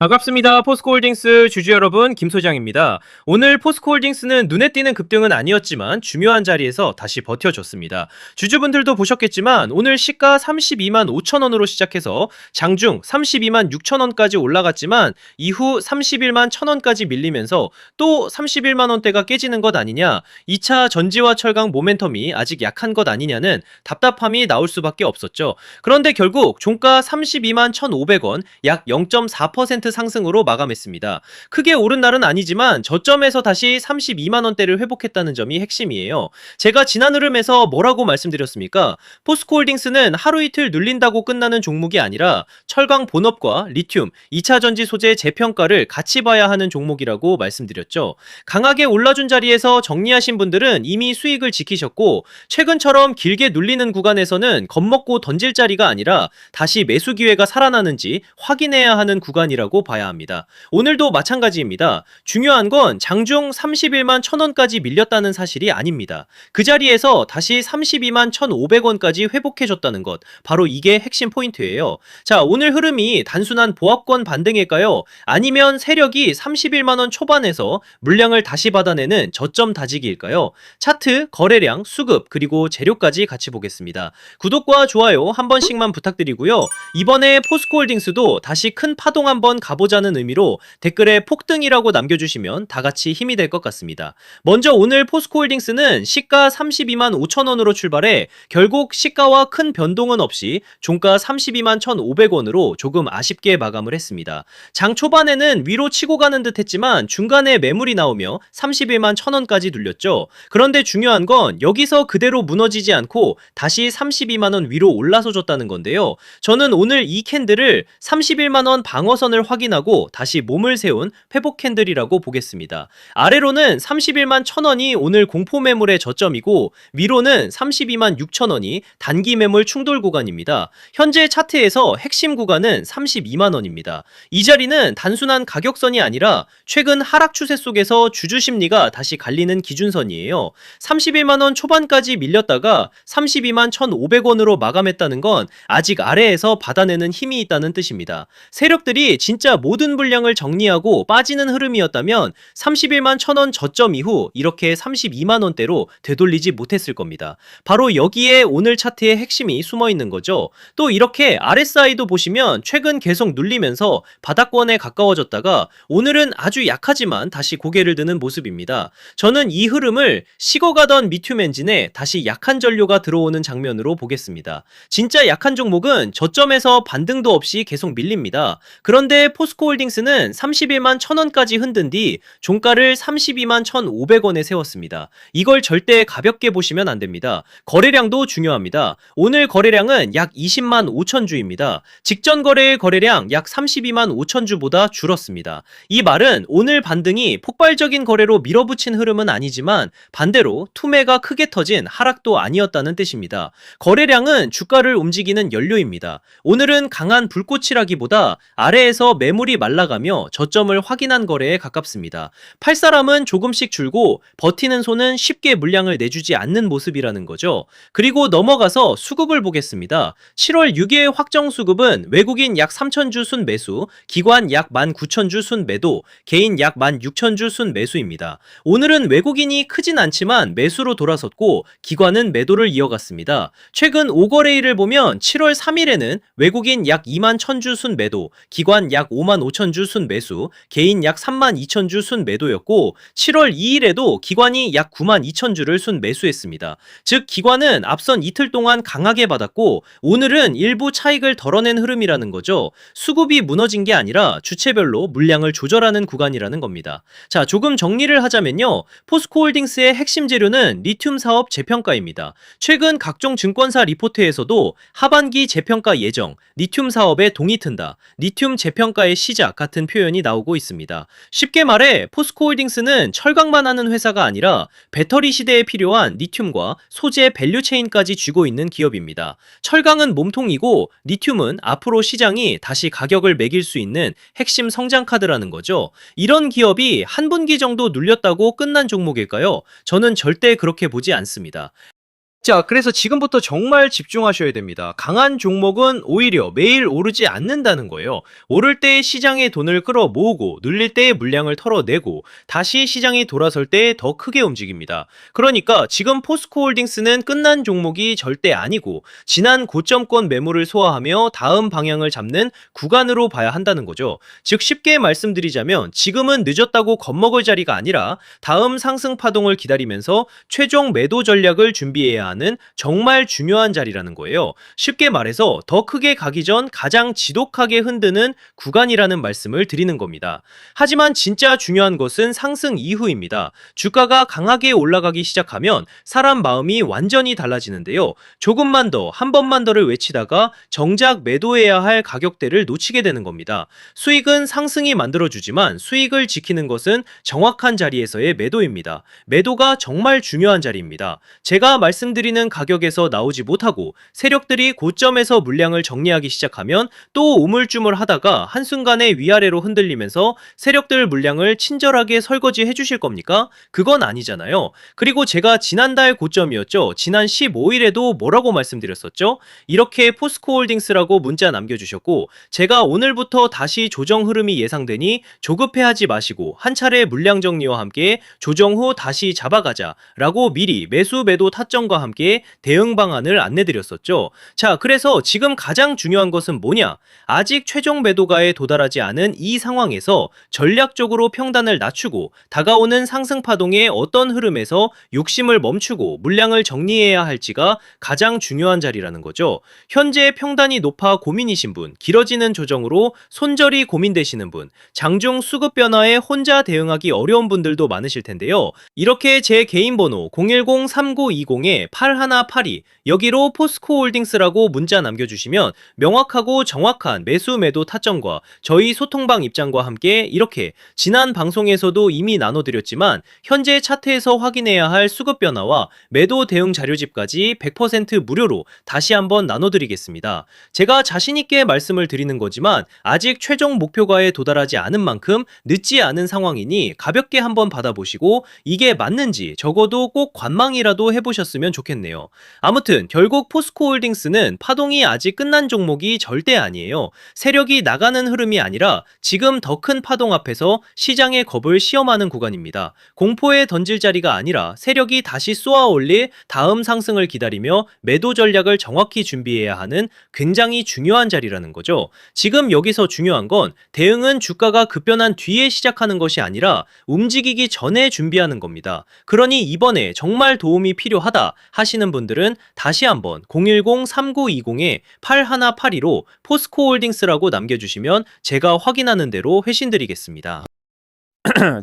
반갑습니다. 포스코홀딩스 주주 여러분, 김 소장입니다. 오늘 포스코홀딩스는 눈에 띄는 급등은 아니었지만 중요한 자리에서 다시 버텨줬습니다. 주주분들도 보셨겠지만 오늘 시가 32만 5천 원으로 시작해서 장중 32만 6천 원까지 올라갔지만 이후 31만 1천 원까지 밀리면서 또 31만 원대가 깨지는 것 아니냐, 2차 전지와 철강 모멘텀이 아직 약한 것 아니냐는 답답함이 나올 수밖에 없었죠. 그런데 결국 종가 32만 1,500원, 약 0.4% 상승으로 마감했습니다. 크게 오른 날은 아니지만 저점에서 다시 32만 원대를 회복했다는 점이 핵심이에요. 제가 지난 흐름에서 뭐라고 말씀드렸습니까? 포스코홀딩스는 하루 이틀 눌린다고 끝나는 종목이 아니라 철강 본업과 리튬, 2차 전지 소재 재평가를 같이 봐야 하는 종목이라고 말씀드렸죠. 강하게 올라준 자리에서 정리하신 분들은 이미 수익을 지키셨고, 최근처럼 길게 눌리는 구간에서는 겁먹고 던질 자리가 아니라 다시 매수 기회가 살아나는지 확인해야 하는 구간이라고 봐야 합니다. 오늘도 마찬가지입니다. 중요한 건 장중 31만 1,000원까지 밀렸다는 사실이 아닙니다. 그 자리에서 다시 32만 1,500원까지 회복해줬다는 것, 바로 이게 핵심 포인트예요. 자, 오늘 흐름이 단순한 보합권 반등일까요? 아니면 세력이 31만 원 초반에서 물량을 다시 받아내는 저점 다지기일까요? 차트, 거래량, 수급, 그리고 재료까지 같이 보겠습니다. 구독과 좋아요 한 번씩만 부탁드리고요. 이번에 포스코홀딩스도 다시 큰 파동 한번 가보자는 의미로 댓글에 폭등이라고 남겨주시면 다같이 힘이 될 것 같습니다. 먼저 오늘 포스코홀딩스는 시가 32만 5천 원으로 출발해 결국 시가와 큰 변동은 없이 종가 32만 1,500원으로 조금 아쉽게 마감을 했습니다. 장 초반에는 위로 치고 가는 듯 했지만 중간에 매물이 나오며 31만 1,000원까지 눌렸죠. 그런데 중요한 건 여기서 그대로 무너지지 않고 다시 32만 원 위로 올라서 줬다는 건데요. 저는 오늘 이 캔들을 31만 원 방어선을 확인하고 다시 몸을 세운 회복 캔들이라고 보겠습니다. 아래로는 31만 1,000원이 오늘 공포 매물의 저점이고, 위로는 32만 6천 원이 단기 매물 충돌 구간입니다. 현재 차트에서 핵심 구간은 32만 원입니다. 이 자리는 단순한 가격선이 아니라 최근 하락 추세 속에서 주주 심리가 다시 갈리는 기준선이에요. 31만 원 초반까지 밀렸다가 32만 1,500원으로 마감했다는 건 아직 아래에서 받아내는 힘이 있다는 뜻입니다. 세력들이 진짜 모든 물량을 정리하고 빠지는 흐름이었다면 31만 1,000원 저점 이후 이렇게 32만 원대로 되돌리지 못했을 겁니다. 바로 여기에 오늘 차트의 핵심이 숨어 있는 거죠. 또 이렇게 RSI도 보시면 최근 계속 눌리면서 바닥권에 가까워졌다가 오늘은 아주 약하지만 다시 고개를 드는 모습입니다. 저는 이 흐름을 식어가던 리튬 엔진에 다시 약한 전류가 들어오는 장면으로 보겠습니다. 진짜 약한 종목은 저점에서 반등도 없이 계속 밀립니다. 그런데 포스코홀딩스는 31만 1,000원까지 흔든 뒤 종가를 32만 1,500원에 세웠습니다. 이걸 절대 가볍게 보시면 안 됩니다. 거래량도 중요합니다. 오늘 거래량은 약 20만 5천 주입니다. 직전 거래일 거래량 약 32만 5천 주보다 줄었습니다. 이 말은 오늘 반등이 폭발적인 거래로 밀어붙인 흐름은 아니지만 반대로 투매가 크게 터진 하락도 아니었다는 뜻입니다. 거래량은 주가를 움직이는 연료입니다. 오늘은 강한 불꽃이라기보다 아래에서 매물이 말라가며 저점을 확인한 거래에 가깝습니다. 팔 사람은 조금씩 줄고 버티는 손은 쉽게 물량을 내주지 않는 모습이라는 거죠. 그리고 넘어가서 수급을 보겠습니다. 7월 6일 확정 수급은 외국인 약 3,000주 순 매수, 기관 약 19,000주 순 매도, 개인 약 16,000주 순 매수입니다. 오늘은 외국인이 크진 않지만 매수로 돌아섰고 기관은 매도를 이어갔습니다. 최근 5거래일을 보면 7월 3일에는 외국인 약 2만 1,000주 순 매도, 기관 약 5만 5천주 순 매수, 개인 약 3만 2천주 순 매도였고, 7월 2일에도 기관이 약 9만 2천주를 순 매수했습니다. 즉 기관은 앞선 이틀 동안 강하게 받았고 오늘은 일부 차익을 덜어낸 흐름이라는 거죠. 수급이 무너진 게 아니라 주체별로 물량을 조절하는 구간이라는 겁니다. 자, 조금 정리를 하자면요. 포스코홀딩스의 핵심 재료는 리튬 사업 재평가입니다. 최근 각종 증권사 리포트에서도 하반기 재평가 예정, 리튬 사업에 동이 튼다, 리튬 재평가의 시작 같은 표현이 나오고 있습니다. 쉽게 말해 포스코홀딩스는 철강만 하는 회사가 아니라 배터리 시대에 필요한 리튬과 소재 밸류체인까지 쥐고 있는 기업입니다. 철강은 몸통이고 리튬은 앞으로 시장이 다시 가격을 매길 수 있는 핵심 성장 카드라는 거죠. 이런 기업이 한 분기 정도 눌렸다고 끝난 종목일까요? 저는 절대 그렇게 보지 않습니다. 자, 그래서 지금부터 정말 집중하셔야 됩니다. 강한 종목은 오히려 매일 오르지 않는다는 거예요. 오를 때 시장의 돈을 끌어 모으고 눌릴 때 물량을 털어내고 다시 시장이 돌아설 때 더 크게 움직입니다. 그러니까 지금 포스코홀딩스는 끝난 종목이 절대 아니고 지난 고점권 매물을 소화하며 다음 방향을 잡는 구간으로 봐야 한다는 거죠. 즉 쉽게 말씀드리자면 지금은 늦었다고 겁먹을 자리가 아니라 다음 상승 파동을 기다리면서 최종 매도 전략을 준비해야 하는 정말 중요한 자리라는 거예요. 쉽게 말해서 더 크게 가기 전 가장 지독하게 흔드는 구간이라는 말씀을 드리는 겁니다. 하지만 진짜 중요한 것은 상승 이후입니다. 주가가 강하게 올라가기 시작하면 사람 마음이 완전히 달라지는데요. 조금만 더, 한 번만 더를 외치다가 정작 매도해야 할 가격대를 놓치게 되는 겁니다. 수익은 상승이 만들어주지만 수익을 지키는 것은 정확한 자리에서의 매도입니다. 매도가 정말 중요한 자리입니다. 제가 말씀드리는 가격에서 나오지 못하고 세력들이 고점에서 물량을 정리하기 시작하면 또 우물쭈물 하다가 한순간에 위아래로 흔들리면서 세력들 물량을 친절하게 설거지해 주실 겁니까? 그건 아니잖아요. 그리고 제가 지난달 고점이었죠. 지난 15일에도 뭐라고 말씀드렸었죠? 이렇게 포스코홀딩스라고 문자 남겨주셨고 제가 오늘부터 다시 조정 흐름이 예상되니 조급해하지 마시고 한 차례 물량 정리와 함께 조정 후 다시 잡아가자 라고 미리 매수 매도 타점과 함께 대응 방안을 안내드렸었죠. 자, 그래서 지금 가장 중요한 것은 뭐냐? 아직 최종 매도가에 도달하지 않은 이 상황에서 전략적으로 평단을 낮추고 다가오는 상승 파동의 어떤 흐름에서 욕심을 멈추고 물량을 정리해야 할지가 가장 중요한 자리라는 거죠. 현재 평단이 높아 고민이신 분, 길어지는 조정으로 손절이 고민되시는 분, 장중 수급 변화에 혼자 대응하기 어려운 분들도 많으실 텐데요. 이렇게 제 개인 번호 010-3920-8182 여기로 포스코홀딩스라고 문자 남겨주시면 명확하고 정확한 매수 매도 타점과 저희 소통방 입장과 함께 이렇게 지난 방송에서도 이미 나눠드렸지만 현재 차트에서 확인해야 할 수급 변화와 매도 대응 자료집까지 100% 무료로 다시 한번 나눠드리겠습니다. 제가 자신있게 말씀을 드리는 거지만 아직 최종 목표가에 도달하지 않은 만큼 늦지 않은 상황이니 가볍게 한번 받아보시고 이게 맞는지 적어도 꼭 관망이라도 해보셨으면 좋겠네요. 아무튼 결국 포스코홀딩스는 파동이 아직 끝난 종목이 절대 아니에요. 세력이 나가는 흐름이 아니라 지금 더 큰 파동 앞에서 시장의 겁을 시험하는 구간입니다. 공포에 던질 자리가 아니라 세력이 다시 쏘아 올릴 다음 상승을 기다리며 매도 전략을 정확히 준비해야 하는 굉장히 중요한 자리라는 거죠. 지금 여기서 중요한 건 대응은 주가가 급변한 뒤에 시작하는 것이 아니라 움직이기 전에 준비하는 겁니다. 그러니 이번에 정말 도움이 필요하다 하시는 분들은 다시 한번 010-3920-8182로 포스코홀딩스라고 남겨주시면 제가 확인하는 대로 회신드리겠습니다.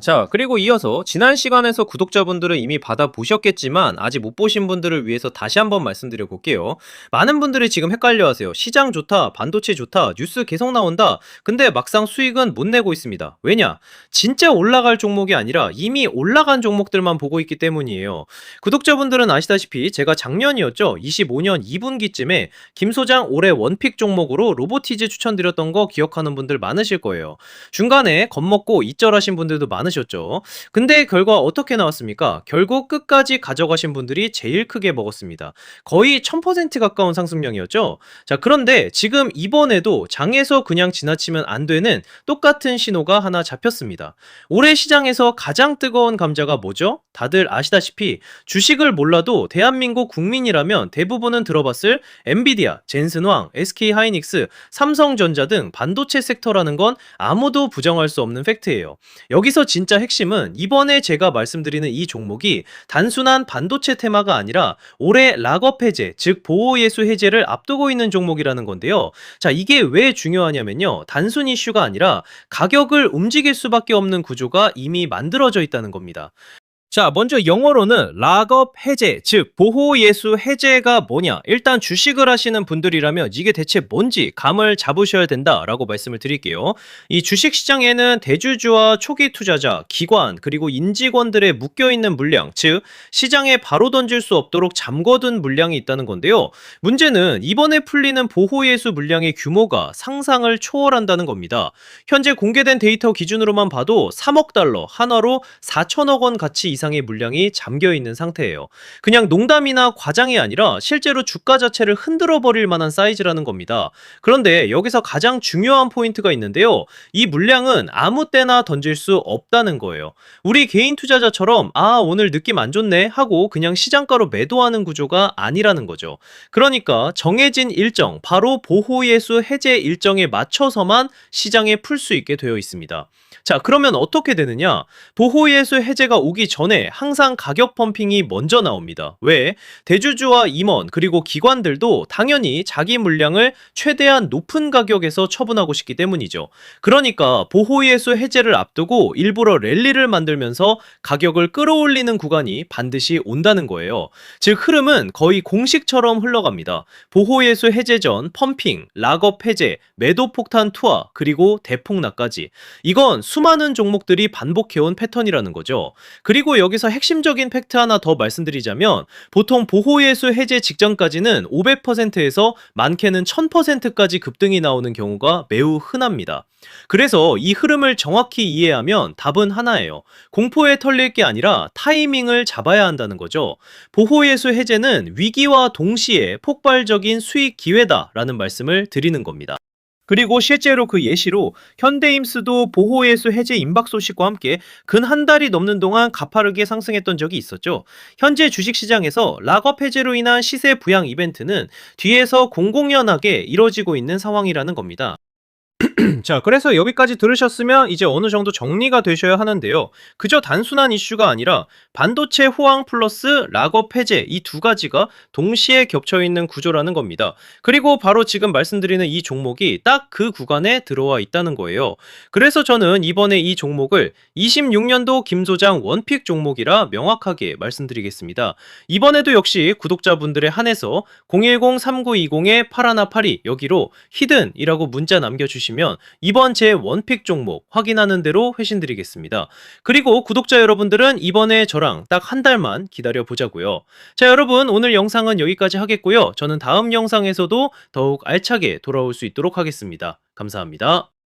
자, 그리고 이어서 지난 시간에서 구독자분들은 이미 받아보셨겠지만 아직 못 보신 분들을 위해서 다시 한번 말씀드려 볼게요. 많은 분들이 지금 헷갈려하세요. 시장 좋다, 반도체 좋다, 뉴스 계속 나온다. 근데 막상 수익은 못 내고 있습니다. 왜냐? 진짜 올라갈 종목이 아니라 이미 올라간 종목들만 보고 있기 때문이에요. 구독자분들은 아시다시피 제가 작년이었죠. 25년 2분기쯤에 김 소장 올해 원픽 종목으로 로보티즈 추천드렸던 거 기억하는 분들 많으실 거예요. 중간에 겁먹고 이절하신 분들도 많으셨죠. 근데 결과 어떻게 나왔습니까? 결국 끝까지 가져가신 분들이 제일 크게 먹었습니다. 거의 1000% 가까운 상승량이었죠. 자, 그런데 지금 이번에도 장에서 그냥 지나치면 안 되는 똑같은 신호가 하나 잡혔습니다. 올해 시장에서 가장 뜨거운 감자가 뭐죠? 다들 아시다시피 주식을 몰라도 대한민국 국민이라면 대부분은 들어봤을 엔비디아, 젠슨왕, SK하이닉스, 삼성전자 등 반도체 섹터라는 건 아무도 부정할 수 없는 팩트예요. 여기서 진짜 핵심은 이번에 제가 말씀드리는 이 종목이 단순한 반도체 테마가 아니라 올해 락업 해제, 즉 보호예수 해제를 앞두고 있는 종목이라는 건데요. 자, 이게 왜 중요하냐면요. 단순 이슈가 아니라 가격을 움직일 수밖에 없는 구조가 이미 만들어져 있다는 겁니다. 자, 먼저 영어로는 락업 해제, 즉 보호예수 해제가 뭐냐. 일단 주식을 하시는 분들이라면 이게 대체 뭔지 감을 잡으셔야 된다라고 말씀을 드릴게요. 이 주식시장에는 대주주와 초기 투자자, 기관, 그리고 인직원들의 묶여있는 물량, 즉 시장에 바로 던질 수 없도록 잠궈둔 물량이 있다는 건데요. 문제는 이번에 풀리는 보호예수 물량의 규모가 상상을 초월한다는 겁니다. 현재 공개된 데이터 기준으로만 봐도 3억 달러, 한화로 4천억 원 가치 이상의 물량이 잠겨 있는 상태예요. 그냥 농담이나 과장이 아니라 실제로 주가 자체를 흔들어 버릴 만한 사이즈라는 겁니다. 그런데 여기서 가장 중요한 포인트가 있는데요. 이 물량은 아무 때나 던질 수 없다는 거예요. 우리 개인 투자자처럼 오늘 느낌 안 좋네 하고 그냥 시장가로 매도하는 구조가 아니라는 거죠. 그러니까 정해진 일정, 바로 보호예수 해제 일정에 맞춰서만 시장에 풀 수 있게 되어 있습니다. 자, 그러면 어떻게 되느냐? 보호예수 해제가 오기 전에 항상 가격 펌핑이 먼저 나옵니다. 왜? 대주주와 임원 그리고 기관들도 당연히 자기 물량을 최대한 높은 가격에서 처분하고 싶기 때문이죠. 그러니까 보호예수 해제를 앞두고 일부러 랠리를 만들면서 가격을 끌어올리는 구간이 반드시 온다는 거예요. 즉 흐름은 거의 공식처럼 흘러갑니다. 보호예수 해제 전 펌핑, 락업 해제, 매도 폭탄 투하, 그리고 대폭락까지. 이건 수많은 종목들이 반복해온 패턴이라는 거죠. 그리고 여기서 핵심적인 팩트 하나 더 말씀드리자면 보통 보호예수 해제 직전까지는 500%에서 많게는 1000%까지 급등이 나오는 경우가 매우 흔합니다. 그래서 이 흐름을 정확히 이해하면 답은 하나예요. 공포에 털릴 게 아니라 타이밍을 잡아야 한다는 거죠. 보호예수 해제는 위기와 동시에 폭발적인 수익 기회다라는 말씀을 드리는 겁니다. 그리고 실제로 그 예시로 현대임스도 보호예수 해제 임박 소식과 함께 근 한 달이 넘는 동안 가파르게 상승했던 적이 있었죠. 현재 주식시장에서 락업 해제로 인한 시세 부양 이벤트는 뒤에서 공공연하게 이뤄지고 있는 상황이라는 겁니다. 자, 그래서 여기까지 들으셨으면 이제 어느 정도 정리가 되셔야 하는데요. 그저 단순한 이슈가 아니라 반도체 호황 플러스 락업 해제 이 두 가지가 동시에 겹쳐 있는 구조라는 겁니다. 그리고 바로 지금 말씀드리는 이 종목이 딱 그 구간에 들어와 있다는 거예요. 그래서 저는 이번에 이 종목을 26년도 김 소장 원픽 종목이라 명확하게 말씀드리겠습니다. 이번에도 역시 구독자분들에 한해서 010-3920-8182 여기로 히든이라고 문자 남겨주시면 이번 제 원픽 종목 확인하는 대로 회신드리겠습니다. 그리고 구독자 여러분들은 이번에 저랑 딱 한 달만 기다려 보자고요. 자, 여러분 오늘 영상은 여기까지 하겠고요. 저는 다음 영상에서도 더욱 알차게 돌아올 수 있도록 하겠습니다. 감사합니다.